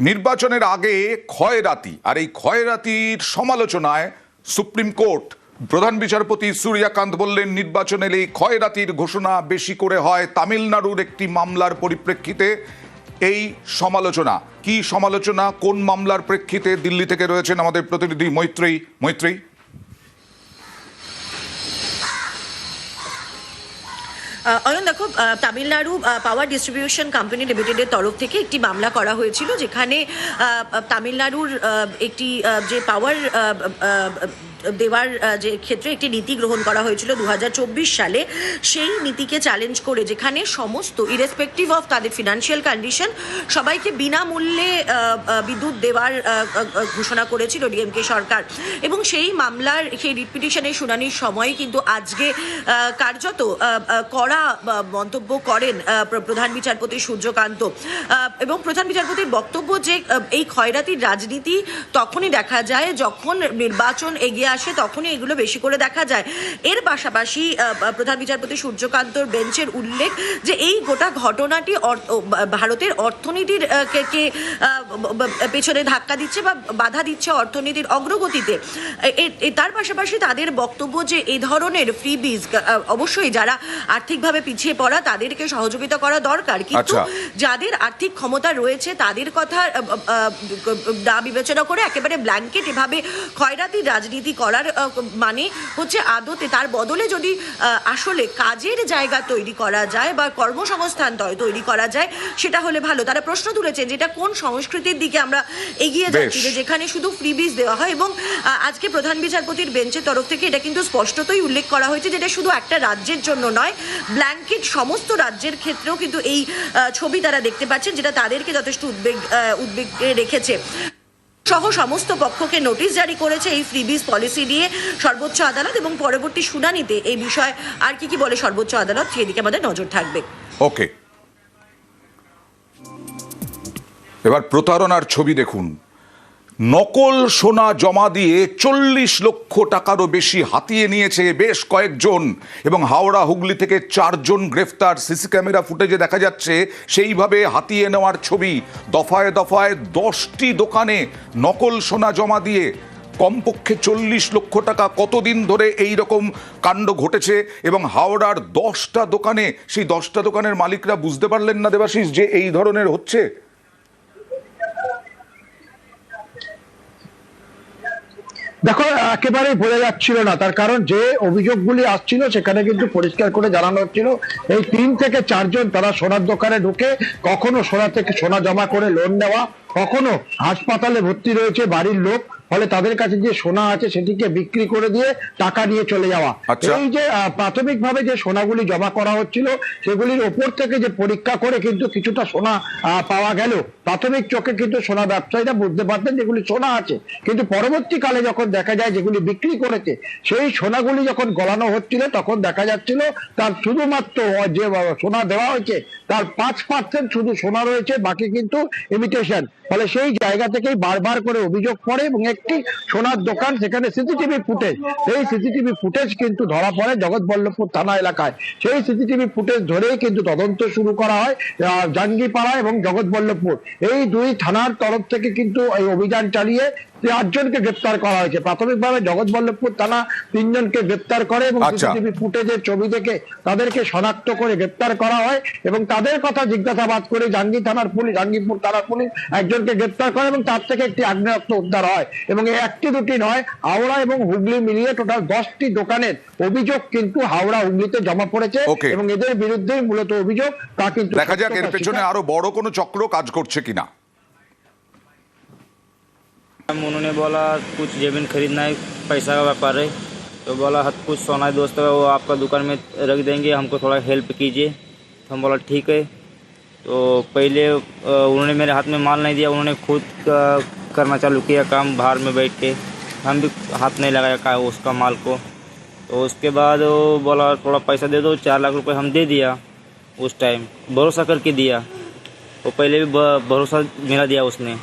নির্বাচনের আগে ক্ষয়রাতি, আর এই ক্ষয়রাতির সমালোচনায় সুপ্রিম কোর্ট প্রধান বিচারপতি সূর্যকান্ত বললেন, নির্বাচনের এই ক্ষয়রাতির ঘোষণা বেশি করে হয় তামিলনাড়ুর একটি মামলার পরিপ্রেক্ষিতে। এই সমালোচনা কি সমালোচনা, কোন মামলার প্রেক্ষিতে? দিল্লি থেকে রয়েছেন আমাদের প্রতিনিধি মৈত্রেয়ী। অয়ন, দেখো, তামিলনাড়ু পাওয়ার ডিস্ট্রিবিউশন কোম্পানি লিমিটেডের তরফ থেকে একটি মামলা করা হয়েছিল, যেখানে তামিলনাড়ুর একটি যে পাওয়ার দেওয়ার যে ক্ষেত্রে একটি নীতি গ্রহণ করা হয়েছিল 2024 সালে, সেই নীতিকে চ্যালেঞ্জ করে, যেখানে সমস্ত ইরেসপেক্টিভ অফ তাদের ফিনান্সিয়াল কন্ডিশন সবাইকে বিনামূল্যে বিদ্যুৎ দেওয়ার ঘোষণা করেছিল ডিএমকে সরকার। এবং সেই মামলার সেই রিট পিটিশনের শুনানির সময় কিন্তু আজকে কার্যত কড়া মন্তব্য করেন প্রধান বিচারপতি সূর্যকান্ত। এবং প্রধান বিচারপতির বক্তব্য যে এই ক্ষয়রাতির রাজনীতি তখনই দেখা যায় যখন নির্বাচন এগিয়ে আসে, তখনই এগুলো বেশি করে দেখা যায়। এর পাশাপাশি প্রধান বিচারপতি সূর্যকান্তর বেঞ্চের উল্লেখ যে এই গোটা ঘটনাটি ভারতের অর্থনীতির কে পেছনে ধাক্কা দিচ্ছে বা বাধা দিচ্ছে অর্থনীতির অগ্রগতিতে। তার পাশাপাশি তাদের বক্তব্য যে এই ধরনের ফ্রিবিজ অবশ্যই যারা আর্থিকভাবে পিছিয়ে পড়া তাদেরকে সহযোগিতা করা দরকার, কিন্তু যাদের আর্থিক ক্ষমতা রয়েছে তাদের কথা না বিবেচনা করে একেবারে ব্ল্যাঙ্কেট এভাবে ক্ষয়রাতির রাজনীতি করার মানে হচ্ছে আদতে তার বদলে যদি আসলে কাজের জায়গা তৈরি করা যায় বা কর্মসংস্থান তৈরি করা যায়, সেটা হলে ভালো। তারা প্রশ্ন তুলেছেন যেটা কোন সংস্কৃতির দিকে আমরা এগিয়ে যাচ্ছি, যেখানে শুধু ফ্রিবিজ দেওয়া হয়। এবং আজকে প্রধান বিচারপতির বেঞ্চের তরফ থেকে এটা কিন্তু স্পষ্টতই উল্লেখ করা হয়েছে যেটা শুধু একটা রাজ্যের জন্য নয়, ব্ল্যাঙ্কেট সমস্ত রাজ্যের ক্ষেত্রেও কিন্তু এই ছবি তারা দেখতে পাচ্ছেন, যেটা তাদেরকে যথেষ্ট উদ্বেগে রেখেছে। সহ সমস্ত পক্ষকে নোটিশ জারি করেছে এই ফ্রিবিজ পলিসি নিয়ে সর্বোচ্চ আদালত, এবং পরবর্তী শুনানিতে এই বিষয়ে আর কি বলে সর্বোচ্চ আদালত, সেদিকে আমাদের নজর থাকবে। ওকে, এবার প্রতারণার ছবি দেখুন। নকল সোনা জমা দিয়ে 40 লক্ষ টাকারও বেশি হাতিয়ে নিয়েছে বেশ কয়েকজন, এবং হাওড়া হুগলি থেকে 4 জন গ্রেফতার। সিসি ক্যামেরা ফুটেজে দেখা যাচ্ছে সেইভাবে হাতিয়ে নেওয়ার ছবি। দফায় দফায় 10টি দোকানে নকল সোনা জমা দিয়ে কমপক্ষে 40 লক্ষ টাকা। কতদিন ধরে এই রকম কাণ্ড ঘটেছে, এবং হাওড়ার 10টা দোকানে, সেই 10টা দোকানের মালিকরা বুঝতে পারলেন না দেবাশিস যে এই ধরনের হচ্ছে? দেখো, একেবারেই বোঝা যাচ্ছিল না, তার কারণ যে অভিযোগগুলি আসছিল সেখানে কিন্তু পরিষ্কার করে জানানো হচ্ছিল এই 3 থেকে 4 জন তারা সোনার দোকানে ঢুকে কখনো সোনা থেকে সোনা জমা করে লোন নেওয়া, কখনো হাসপাতালে ভর্তি রয়েছে বাড়ির লোক, ফলে তাদের কাছে যে সোনা আছে সেটিকে বিক্রি করে দিয়ে টাকা নিয়ে চলে যাওয়া। এই যে প্রাথমিকভাবে যে সোনাগুলি জমা করা হচ্ছিল সেগুলির ওপর থেকে যে পরীক্ষা করে কিন্তু কিছুটা সোনা পাওয়া গেল। প্রাথমিক চোখে কিন্তু সোনা ব্যবসায়ীরা বুঝতে পারতেন যেগুলি সোনা আছে, কিন্তু পরবর্তীকালে যখন দেখা যায় যেগুলি বিক্রি করেছে সেই সোনাগুলি যখন গলানো হচ্ছিল তখন দেখা যাচ্ছিল তার শুধুমাত্র যে সোনা দেওয়া হয়েছে তার 5% শুধু সোনা রয়েছে, বাকি কিন্তু ইমিটেশন। ফলে সেই জায়গা থেকেই বারবার করে অভিযোগ পড়ে, এবং একটি সোনার দোকান, সেখানে সিসিটিভি ফুটেজ, এই সিসিটিভি ফুটেজ কিন্তু ধরা পড়ে জগৎবল্লভপুর থানা এলাকায়। সেই সিসিটিভি ফুটেজ ধরেই কিন্তু তদন্ত শুরু করা হয় জাঙ্গিপাড়া এবং জগৎবল্লভপুর এই 2 থানার তরফ থেকে কিন্তু এই অভিযান চালিয়ে 8 জনকে গ্রেপ্তার করা হয়েছে। প্রাথমিকভাবে জগৎবল্লভপুর থানা 3 জনকে গ্রেপ্তার করে, এবং সিসিটিভি ফুটেজের ছবি দেখে তাদেরকে শনাক্ত করে গ্রেপ্তার করা হয়, এবং তাদের কথা জিজ্ঞাসাবাদ করে জাঙ্গিপুর থানার পুলিশ একজনকে গ্রেপ্তার করে, এবং তার থেকে একটি আগ্নেয়াস্ত্র উদ্ধার হয়। এবং এই 1টি 2টি নয়, হাওড়া এবং হুগলি মিলিয়ে টোটাল 10টি দোকানের অভিযোগ কিন্তু হাওড়া হুগলিতে জমা পড়েছে, এবং এদের বিরুদ্ধে মূলত অভিযোগ। তা কিন্তু দেখা যাক এর পেছনে আরো বড় কোনো চক্র কাজ করছে কিনা। उन्होंने बोला कुछ ज़मीन खरीदना है, पैसा का व्यापार है, तो बोला कुछ सोना दोस्त है वो आपका दुकान में रख देंगे, हमको थोड़ा हेल्प कीजिए। तो हम बोला ठीक है। तो पहले उन्होंने मेरे हाथ में माल नहीं दिया, उन्होंने खुद करना चालू किया काम बाहर में बैठ के, हम भी हाथ नहीं लगाया उसका माल को। तो उसके बाद वो बोला थोड़ा पैसा दे दो, 4 लाख रुपए हम दे दिया। उस टाइम भरोसा करके दिया, वो पहले भी भरोसा मेरा दिया उसने।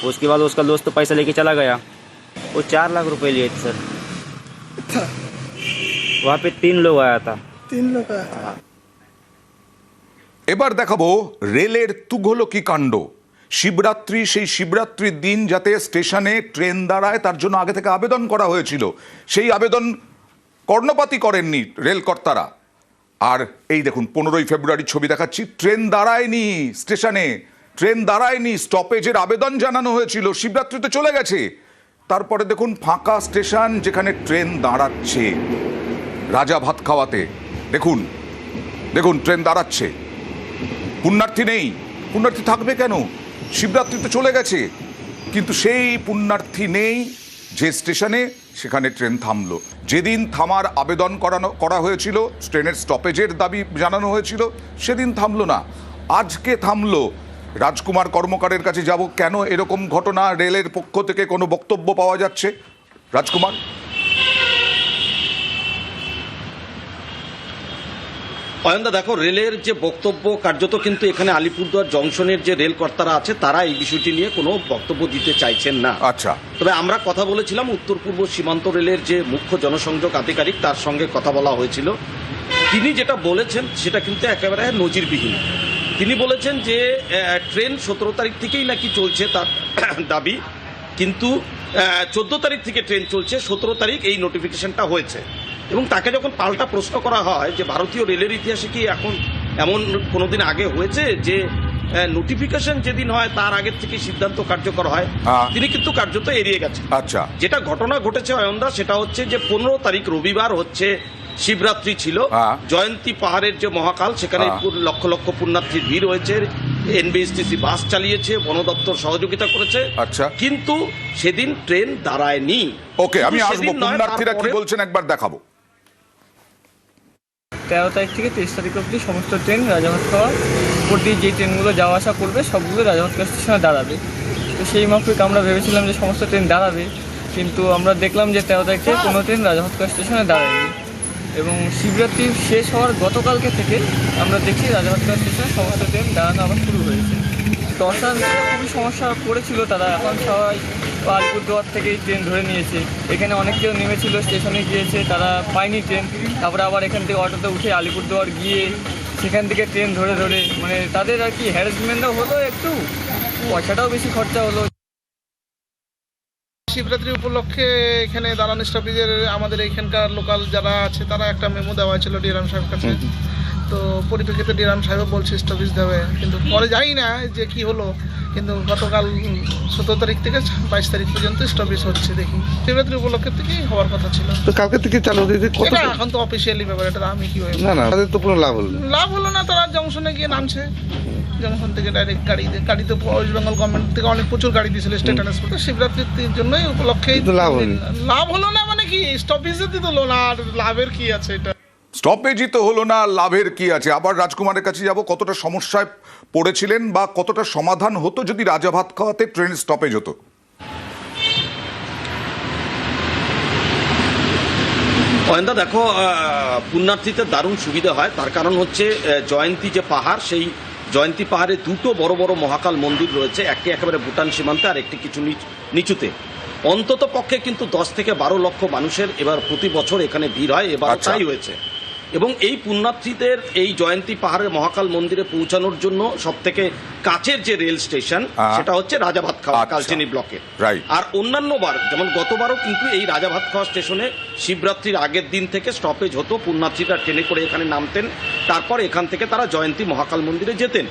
उसके बाद उसका दोस्त पैसा लेके चला गया, वो 4 लाख रुपए लिए थे सर। वहाँ पे 3 लोग आया था। 3 लोग आया। এবার দেখাবো রেলের তুঘলকি কাণ্ড। শিবরাত্রি, সেই শিবরাত্রির দিন যাতে স্টেশনে ট্রেন দাঁড়ায় তার জন্য আগে থেকে আবেদন করা হয়েছিল। সেই আবেদন কর্ণপাতই করেননি রেলকর্তারা। আর এই দেখুন 15ই ফেব্রুয়ারি ছবি দেখাচ্ছি, ট্রেন দাঁড়ায়নি স্টেশনে, ট্রেন দাঁড়ায়নি, স্টপেজের আবেদন জানানো হয়েছিল, শিবরাত্রিতে চলে গেছে। তারপরে দেখুন ফাঁকা স্টেশন যেখানে ট্রেন দাঁড়াচ্ছে রাজা ভাত খাওয়াতে। দেখুন দেখুন ট্রেন দাঁড়াচ্ছে, পুণ্যার্থী নেই। পুণ্যার্থী থাকবে কেন? শিবরাত্রি তো চলে গেছে। কিন্তু সেই পুণ্যার্থী নেই যে স্টেশনে, সেখানে ট্রেন থামলো। যেদিন থামার আবেদন করা হয়েছিল, ট্রেনের স্টপেজের দাবি জানানো হয়েছিল, সেদিন থামলো না, আজকে থামলো। রাজকুমার কর্মকারের কাছে যাব, কেন এরকম ঘটনা? রেলের পক্ষ থেকে কোনো বক্তব্য পাওয়া যাচ্ছে? রাজকুমার, অয়নদা দেখো, রেলের যে বক্তব্য কার্যত কিন্তু এখানে আলিপুরদুয়ার জংশনের যে রেল কর্তারা আছে তারা এই বিষয়টি নিয়ে কোনো বক্তব্য দিতে চাইছেন না। আচ্ছা, তবে আমরা কথা বলেছিলাম উত্তর পূর্ব সীমান্ত রেলের যে মুখ্য জনসংযোগ আধিকারিক, তার সঙ্গে কথা বলা হয়েছিল। তিনি যেটা বলেছেন সেটা কিন্তু একেবারে নজিরবিহীন। তিনি বলেছেন যে ট্রেন 17 তারিখ থেকেই নাকি চলছে তার দাবি, কিন্তু 14 তারিখ থেকে ট্রেন চলছে, 17 তারিখ এই নোটিফিকেশনটা হয়েছে। এবং তাকে যখন পাল্টা প্রশ্ন করা হয় যে ভারতীয় রেলের ইতিহাসে কি এখন এমন কোনোদিন আগে হয়েছে যে নোটিফিকেশন যেদিন হয় তার আগের থেকে সিদ্ধান্ত কার্যকর হয়, তিনি কিন্তু কার্যত এড়িয়ে গেছেন। আচ্ছা, যেটা ঘটনা ঘটেছে অয়নদা, সেটা হচ্ছে যে 15 তারিখ রবিবার হচ্ছে শিবরাত্রি ছিল, জয়ন্তী পাহাড়ের যে মহাকাল, সেখানে লক্ষ লক্ষ পুণ্যার্থীর ভিড় হয়েছে। এনবিএসটিসি বাস চালিয়েছে, বন দপ্তর সহযোগিতা করেছে। আচ্ছা, কিন্তু সেদিন ট্রেন দাঁড়ায়নি। ওকে, আমি আসবো। পুণ্যার্থীরা কি বলছেন একবার দেখাবো। 13 তারিখ থেকে 23 তারিখ অবধি সমস্ত ট্রেন রাজাভাত খাওয়া উপর দিয়ে যে ট্রেনগুলো যাওয়া আসা করবে সবগুলো রাজাভাত খাওয়া স্টেশনে দাঁড়াবে। তো সেই মাফিক আমরা ভেবেছিলাম যে সমস্ত ট্রেন দাঁড়াবে, কিন্তু আমরা দেখলাম যে 13 তারিখ থেকে কোনো ট্রেন রাজাভাত খাওয়া স্টেশনে দাঁড়ায়নি। এবং শিবরাত্রি শেষ হওয়ার গতকালকে থেকে আমরা দেখছি রাজাভাত খাওয়া স্টেশনে সমস্ত ট্রেন দাঁড়ানো আবার শুরু হয়েছে। দর্শনার্থীরা খুবই সমস্যা পড়েছিল তারা, এখন সবাই আলিপুরদুয়ার থেকেই ট্রেন ধরে নিয়েছে। এখানে অনেক কেউ নেমেছিল, স্টেশনে গিয়েছে, তারা পায়নি ট্রেন, তারপরে আবার এখান থেকে অটোতে উঠে আলিপুরদুয়ার গিয়ে সেখান থেকে ট্রেন ধরে ধরে মানে তাদের আর কি হ্যারাসমেন্টও হলো, একটু পয়সাটাও বেশি খরচা হলো। শিবরাত্রি উপলক্ষে এখানে দালান স্টপেজের আমাদের এখানকার লোকাল যারা আছে তারা একটা মেমো দেওয়া হয়েছিল ডিরাম সাহেবের কাছে। তো পরিপ্রেক্ষিতে ডিরাম সাহেবও বলছে স্টপেজ দেবে, কিন্তু পরে জানি না যে কি হলো। কিন্তু গতকাল 17 তারিখ থেকে 22 তারিখ পর্যন্ত স্টপেজ হচ্ছে। দেখি শিবরাত্রি উপলক্ষে থেকেই হওয়ার কথা ছিল, তো কালকে থেকে চালু দিতে কত? এটা এখন তো অফিসিয়ালি ব্যাপার, এটা আমি কি না না, তাদের তো কোনো লাভ হলো না। লাভ হলো না। তারা জংশনে গিয়ে নামছে, জংশন থেকে ডাইরেক্ট গাড়িতে ওয়েস্ট বেঙ্গল গভর্নমেন্ট থেকে অনেক প্রচুর গাড়ি দিয়েছিল স্টেট ট্রান্সপোর্টে। শিবরাত্রির জন্যই উপলক্ষেই লাভ হলো না। মানে কি স্টপেজে দিল না, আর লাভের কি আছে? এটা স্টপেজই তো হলো না, লাভের কি আছে? আবার রাজকুমারের কাছে যাব, কতটা সমস্যায় পড়েছিলেন বা কতটা সমাধান হতো যদি রাজা ভাত খাওয়াতে ট্রেন স্টপেজ হতো? অয়নদা দেখো, পুণ্যার্থীতে দারুণ সুবিধা হয়। তার কারণ হচ্ছে জয়ন্তী যে পাহাড়, সেই জয়ন্তী পাহাড়ে দুটো বড় বড় মহাকাল মন্দির রয়েছে, একটি একেবারে ভুটান সীমান্তে আর একটি কিছু নিচুতে। অন্তত পক্ষে কিন্তু 10 থেকে 12 লক্ষ মানুষের এবার প্রতি বছর এখানে ভিড় হয়, এবার তাই হয়েছে। এবং এই পুণ্যার্থীদের এই জয়ন্তী পাহাড়ের মহাকাল মন্দিরে পৌঁছানোর জন্য সব থেকে কাছের যে রেল স্টেশন সেটা হচ্ছে রাজাভাত খাওয়া, কালচিনি ব্লকে। আর অন্যান্য বার যেমন গতবারও কিন্তু এই রাজাভাত খাওয়া স্টেশনে শিবরাত্রির আগের দিন থেকে স্টপেজ হতো, পুণ্যার্থীরা ট্রেনে করে এখানে নামতেন, তারপর এখান থেকে তারা জয়ন্তী মহাকাল মন্দিরে যেতেন।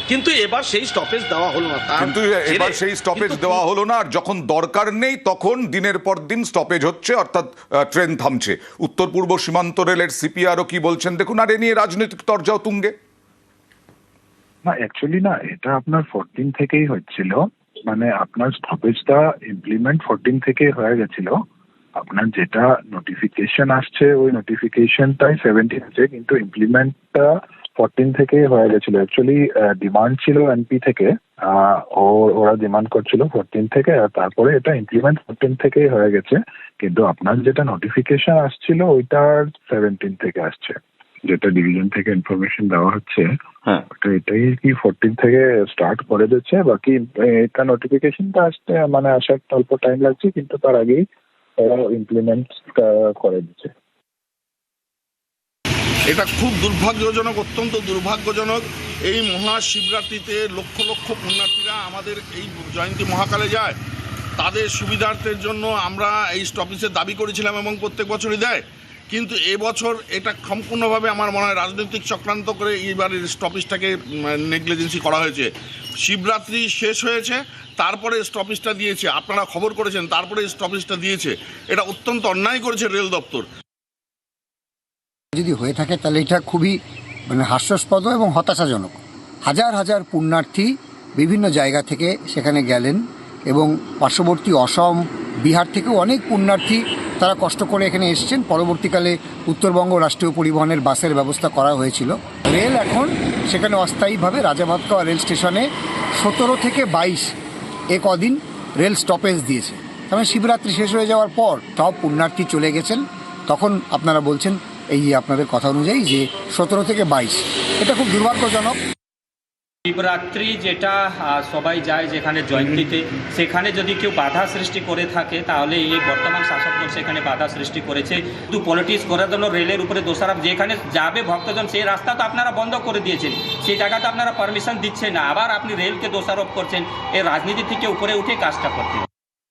কিন্তু এবার সেই স্টপেজ দেওয়া হলো না। কিন্তু এবার সেই স্টপেজ দেওয়া হলো না, আর যখন দরকার নেই তখন দিনের পর দিন স্টপেজ হচ্ছে, অর্থাৎ ট্রেন থামছে। উত্তর পূর্ব সীমান্ত রেলের সিপিআরও কি বলছেন দেখুন, আর এ নিয়ে রাজনৈতিক তরজাও তুঙ্গে। না, অ্যাকচুয়ালি না, এটা আপনার 14 থেকেই হচ্ছিল। মানে আপনার স্টপেজটা ইমপ্লিমেন্ট 14 থেকে হয়ে গেছিল। আপনার যেটা নোটিফিকেশন আসছে ওই নোটিফিকেশনটাই 17 আছে, কিন্তু ইমপ্লিমেন্টটা 14 থেকে হয়ে গেছিল। অ্যাকচুয়ালি ডিমান্ড ছিল এমপি থেকে, ওরা ডিমান্ড করছিল 14 থেকে, আর তারপরে এটা ইমপ্লিমেন্ট 14 থেকেই হয়ে গেছে। কিন্তু আপনার যেটা নোটিফিকেশন আসছিল ওইটার 17 থেকে আসছে, যেটা ডিভিশন থেকে ইনফরমেশন দেওয়া হচ্ছে। ওটা এটাই কি 14 থেকে স্টার্ট করে দিচ্ছে। বাকি এটা নোটিফিকেশনটা আসতে মানে আসার অল্প টাইম লাগছে, কিন্তু তার আগেই ওরা ইমপ্লিমেন্ট করে দিচ্ছে। এটা খুব দুর্ভাগ্যজনক, অত্যন্ত দুর্ভাগ্যজনক। এই মহাশিবরাত্রিতে লক্ষ লক্ষ পুণ্যার্থীরা আমাদের এই জয়ন্তী মহাকালে যায়। তাদের সুবিধার্থের জন্য আমরা এই স্টপেজের দাবি করেছিলাম এবং প্রত্যেক বছরই দেয়, কিন্তু এবছর এটা সম্পূর্ণভাবে আমার মনে হয় রাজনৈতিক চক্রান্ত করে এইবারের স্টপেজটাকে নেগলিজেন্সি করা হয়েছে। শিবরাত্রি শেষ হয়েছে, তারপরে স্টপেজটা দিয়েছে, আপনারা খবর করেছেন, তারপরে স্টপেজটা দিয়েছে। এটা অত্যন্ত অন্যায় করেছে রেল দপ্তর। যদি হয়ে থাকে তাহলে এটা খুবই হাস্যাস্পদ এবং হতাশাজনক। হাজার হাজার পুণ্যার্থী বিভিন্ন জায়গা থেকে সেখানে গেলেন এবং পার্শ্ববর্তী অসম, বিহার থেকেও অনেক পুণ্যার্থী তারা কষ্ট করে এখানে এসছেন। পরবর্তীকালে উত্তরবঙ্গ রাষ্ট্রীয় পরিবহনের বাসের ব্যবস্থা করা হয়েছিল। রেল এখন সেখানে অস্থায়ীভাবে রাজাভাতখাওয়া রেল স্টেশনে 17 থেকে 22 কদিন রেল স্টপেজ দিয়েছে। কারণ শিবরাত্রি শেষ হয়ে যাওয়ার পর সব পুণ্যার্থী চলে গেছেন। তখন আপনারা বলছেন এই আপনাদের কথা অনুযায়ী যে 17 থেকে 22, এটা খুব দুর্ভাগ্যজনক। শিবরাত্রি যেটা সবাই যায় যেখানে জয়ন্তীতে, সেখানে যদি কেউ বাধা সৃষ্টি করে থাকে তাহলে এই বর্তমান শাসকদল সেখানে বাধা সৃষ্টি করেছে। কিন্তু পলিটিক্স করার জন্য রেলের উপরে দোষারোপ, যেখানে যাবে ভক্তজন সেই রাস্তা তো আপনারা বন্ধ করে দিয়েছেন, সেই জায়গাতে আপনারা পারমিশন দিচ্ছেন না, আবার আপনি রেলকে দোষারোপ করছেন। এই রাজনীতি থেকে উপরে উঠে কাজটা করতে